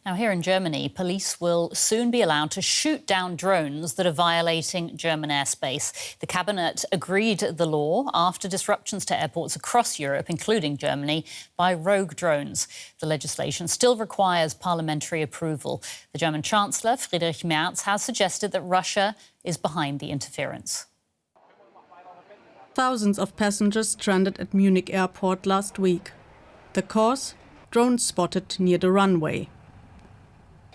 Now, here in Germany, police will soon be allowed to shoot down drones that are violating German airspace. The cabinet agreed the law after disruptions to airports across Europe, including Germany, by rogue drones. The legislation still requires parliamentary approval. The German Chancellor Friedrich Merz has suggested that Russia is behind the interference. Thousands of passengers stranded at Munich airport last week. The cause? Drones spotted near the runway.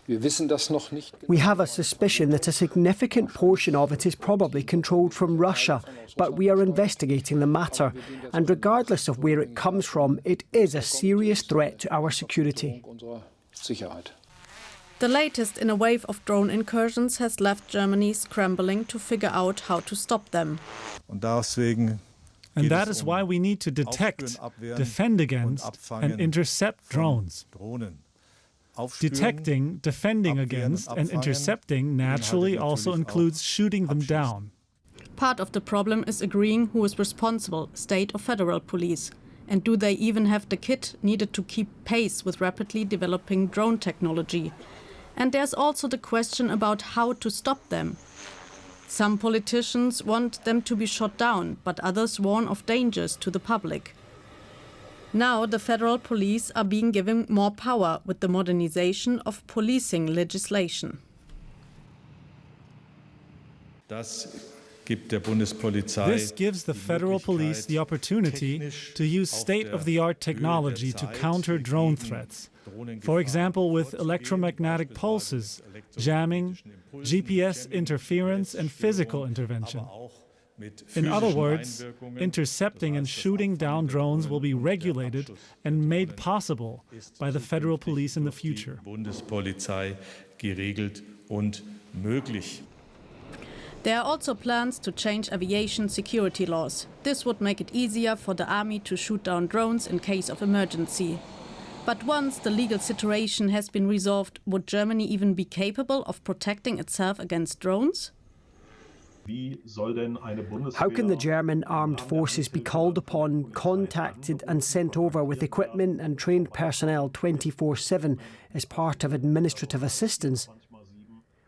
We have a suspicion that a significant portion of it is probably controlled from Russia, but we are investigating the matter. And regardless of where it comes from, it is a serious threat to our security. The latest in a wave of drone incursions has left Germany scrambling to figure out how to stop them. And that is why we need to detect, defend against, and intercept drones. Detecting, defending against, and intercepting naturally also includes shooting them down. Part of the problem is agreeing who is responsible, state or federal police. And do they even have the kit needed to keep pace with rapidly developing drone technology? And there's also the question about how to stop them. Some politicians want them to be shot down, but others warn of dangers to the public. Now the federal police are being given more power with the modernization of policing legislation. This gives the federal police the opportunity to use state-of-the-art technology to counter drone threats. For example, with electromagnetic pulses, jamming, GPS interference and physical intervention. In other words, intercepting and shooting down drones will be regulated and made possible by the federal police in the future. There are also plans to change aviation security laws. This would make it easier for the army to shoot down drones in case of emergency. But once the legal situation has been resolved, would Germany even be capable of protecting itself against drones? How can the German armed forces be called upon, contacted and sent over with equipment and trained personnel 24/7 as part of administrative assistance?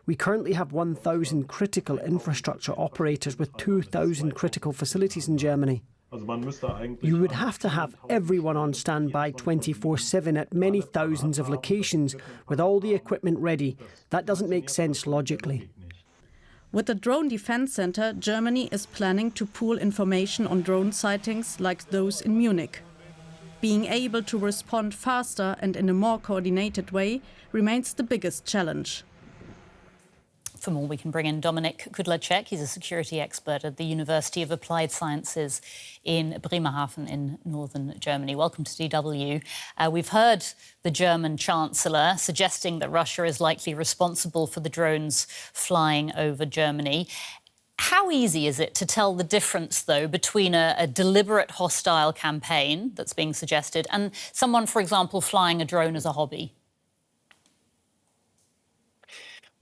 We currently have 1,000 critical infrastructure operators with 2,000 critical facilities in Germany. You would have to have everyone on standby 24/7 at many thousands of locations with all the equipment ready. That doesn't make sense logically. With the Drone Defense Center, Germany is planning to pool information on drone sightings like those in Munich. Being able to respond faster and in a more coordinated way remains the biggest challenge. For more, we can bring in Dominic Kudlacek. He's a security expert at the University of Applied Sciences in Bremerhaven in northern Germany. Welcome to DW. We've heard the German Chancellor suggesting that Russia is likely responsible for the drones flying over Germany. How easy is it to tell the difference, though, between a deliberate hostile campaign that's being suggested and someone, for example, flying a drone as a hobby?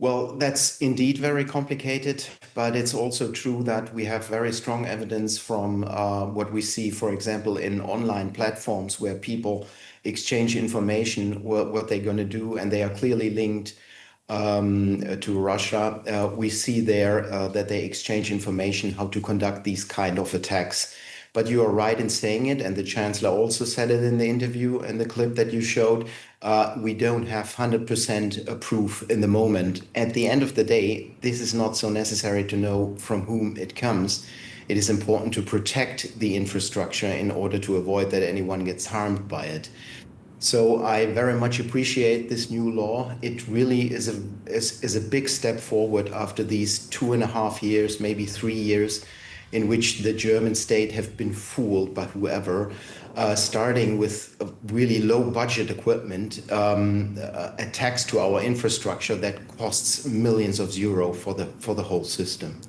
Well, that's indeed very complicated, but it's also true that we have very strong evidence from what we see, for example, in online platforms where people exchange information, what they're going to do, and they are clearly linked to Russia. We see there that they exchange information how to conduct these kind of attacks. But you are right in saying it, and the Chancellor also said it in the interview and the clip that you showed. We don't have 100% proof in the moment. At the end of the day, this is not so necessary to know from whom it comes. It is important to protect the infrastructure in order to avoid that anyone gets harmed by it. So I very much appreciate this new law. It really is a big step forward after these 2.5 years, maybe 3 years, in which the German state have been fooled by whoever, starting with really low budget equipment, attacks to our infrastructure that costs millions of euros for the whole system.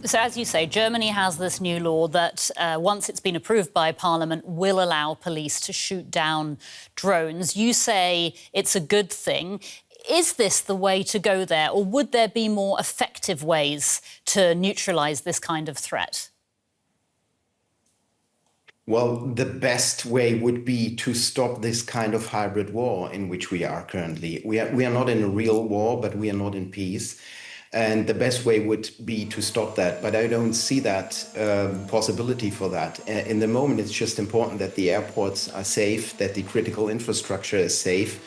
So, as you say, Germany has this new law that, once it's been approved by Parliament, will allow police to shoot down drones. You say it's a good thing. Is this the way to go there, or would there be more effective ways to neutralise this kind of threat? Well, the best way would be to stop this kind of hybrid war in which we are currently. We are not in a real war, but we are not in peace. And the best way would be to stop that. But I don't see that possibility for that. In the moment, it's just important that the airports are safe, that the critical infrastructure is safe,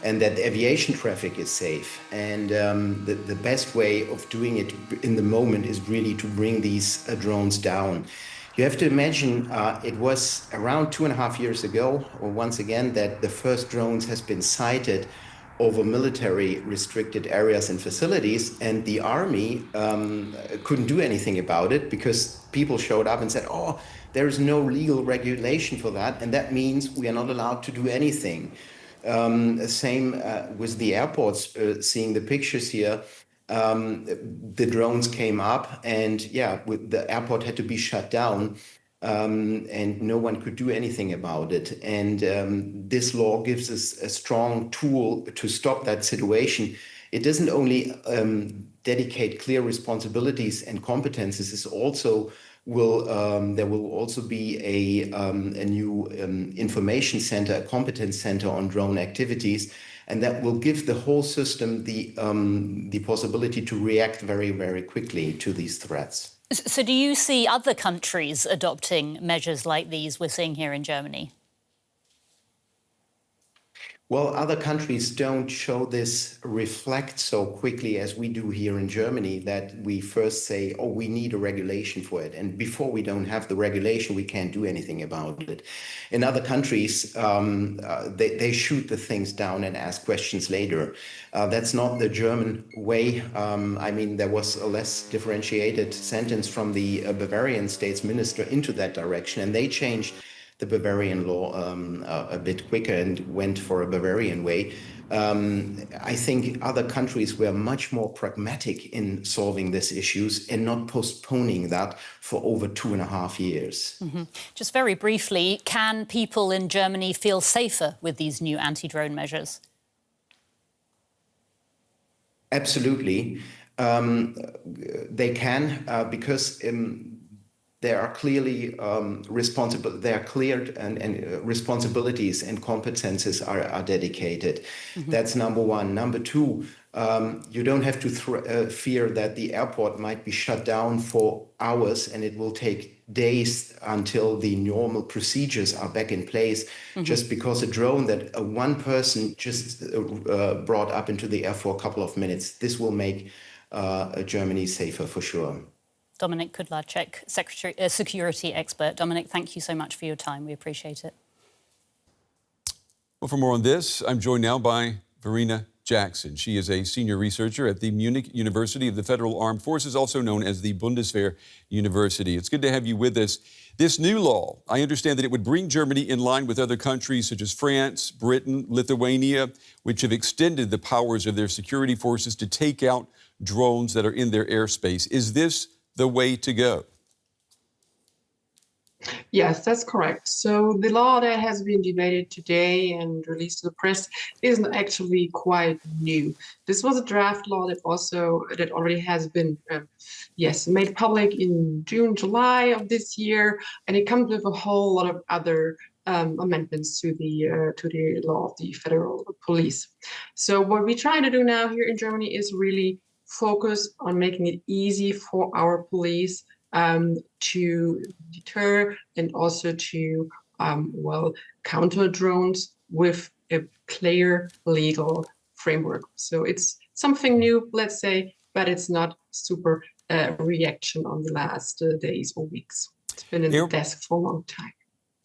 and that aviation traffic is safe. And the best way of doing it in the moment is really to bring these drones down. You have to imagine it was around 2.5 years ago, or once again, that the first drones has been sighted over military restricted areas and facilities, and the army couldn't do anything about it because people showed up and said, oh, there is no legal regulation for that, and that means we are not allowed to do anything. Same with the airports, seeing the pictures here. The drones came up and the airport had to be shut down and no one could do anything about it. And this law gives us a strong tool to stop that situation. It doesn't only dedicate clear responsibilities and competences, it's also there will also be a new information center, a competence center on drone activities, and that will give the whole system the possibility to react very, very quickly to these threats. So do you see other countries adopting measures like these we're seeing here in Germany? Well, other countries don't show this reflect so quickly as we do here in Germany, that we first say, oh, we need a regulation for it. And before we don't have the regulation, we can't do anything about it. In other countries, they shoot the things down and ask questions later. That's not the German way. I mean, there was a less differentiated sentence from the Bavarian states minister into that direction, and they changed the Bavarian law a bit quicker and went for a Bavarian way. I think other countries were much more pragmatic in solving these issues and not postponing that for over 2.5 years. Mm-hmm. Just very briefly, can people in Germany feel safer with these new anti-drone measures? Absolutely. They can, because there are clearly responsibilities and competences are dedicated. Mm-hmm. That's number one. Number two, you don't have to fear that the airport might be shut down for hours and it will take days until the normal procedures are back in place. Mm-hmm. Just because a drone that one person just brought up into the air for a couple of minutes, this will make Germany safer for sure. Dominic Kudlacek, security expert. Dominic, thank you so much for your time. We appreciate it. Well, for more on this, I'm joined now by Verena Jackson. She is a senior researcher at the Munich University of the Federal Armed Forces, also known as the Bundeswehr University. It's good to have you with us. This new law, I understand that it would bring Germany in line with other countries such as France, Britain, Lithuania, which have extended the powers of their security forces to take out drones that are in their airspace. Is this the way to go? Yes, that's correct. So the law that has been debated today and released to the press is actually quite new. This was a draft law that already has been made public in June, July of this year, and it comes with a whole lot of other amendments to the law of the federal police. So what we try to do now here in Germany is really focus on making it easy for our police to deter and also to counter drones with a clear legal framework. So it's something new, let's say, but it's not super reaction on the last days or weeks. It's been in the desk for a long time.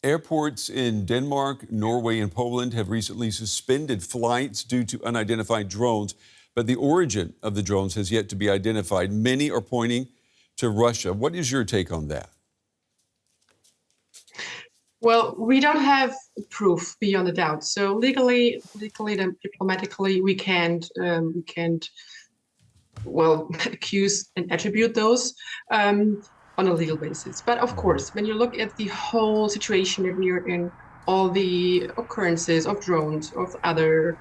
Airports in Denmark, Norway, and Poland have recently suspended flights due to unidentified drones, but the origin of the drones has yet to be identified. Many are pointing to Russia. What is your take on that? Well, we don't have proof beyond a doubt. So legally and diplomatically, we can't accuse and attribute those on a legal basis. But of course, when you look at the whole situation that we're in, all the occurrences of drones, of other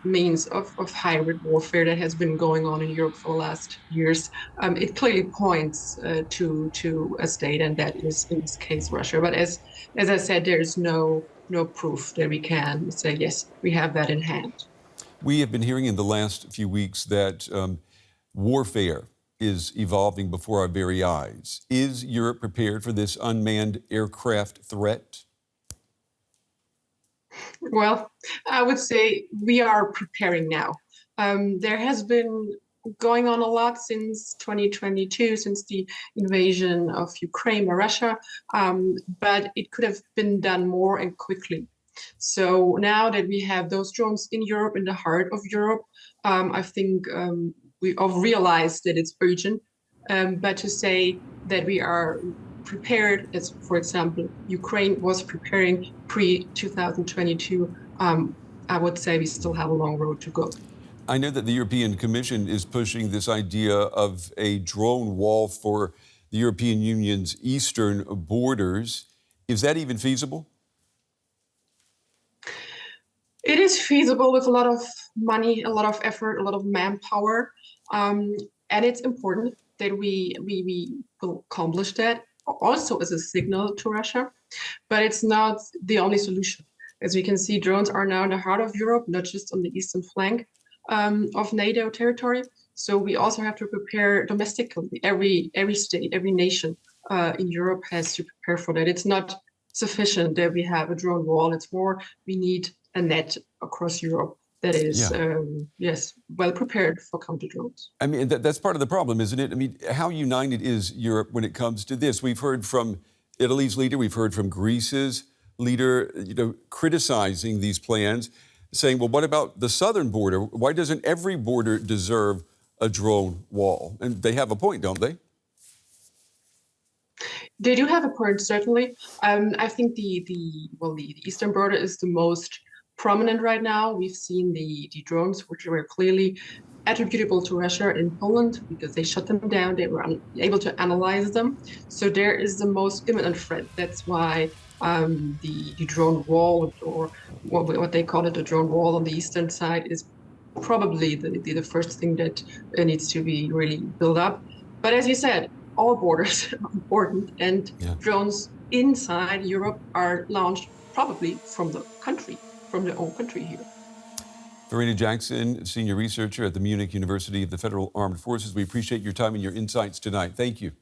means of hybrid warfare that has been going on in Europe for the last years, it clearly points to a state, and that is in this case Russia. But as I said, there is no proof that we can say yes, we have that in hand. We have been hearing in the last few weeks that warfare is evolving before our very eyes. Is Europe prepared for this unmanned aircraft threat? Well, I would say we are preparing now. There has been going on a lot since 2022, since the invasion of Ukraine by Russia, but it could have been done more and quickly. So now that we have those drones in Europe, in the heart of Europe, I think we have realized that it's urgent. But to say that we are prepared, as for example, Ukraine was preparing pre-2022, I would say we still have a long road to go. I know that the European Commission is pushing this idea of a drone wall for the European Union's eastern borders. Is that even feasible? It is feasible with a lot of money, a lot of effort, a lot of manpower, and it's important that we will accomplish that also as a signal to Russia, but it's not the only solution. As we can see, drones are now in the heart of Europe, not just on the eastern flank of NATO territory. So we also have to prepare domestically. Every state, every nation in Europe has to prepare for that. It's not sufficient that we have a drone wall. It's more we need a net across Europe that is, yes, well prepared for counter drones. I mean, that's part of the problem, isn't it? I mean, how united is Europe when it comes to this? We've heard from Italy's leader, we've heard from Greece's leader, criticizing these plans, saying, well, what about the southern border? Why doesn't every border deserve a drone wall? And they have a point, don't they? They do have a point, certainly. I think the eastern border is the most prominent right now. We've seen the drones, which were clearly attributable to Russia in Poland because they shut them down. They were unable to analyze them. So there is the most imminent threat. That's why the drone wall, or what they call it, the drone wall on the eastern side, is probably the first thing that needs to be really built up. But as you said, all borders are important, and drones inside Europe are launched probably from the country, from their own country here. Verena Jackson, senior researcher at the Munich University of the Federal Armed Forces. We appreciate your time and your insights tonight. Thank you.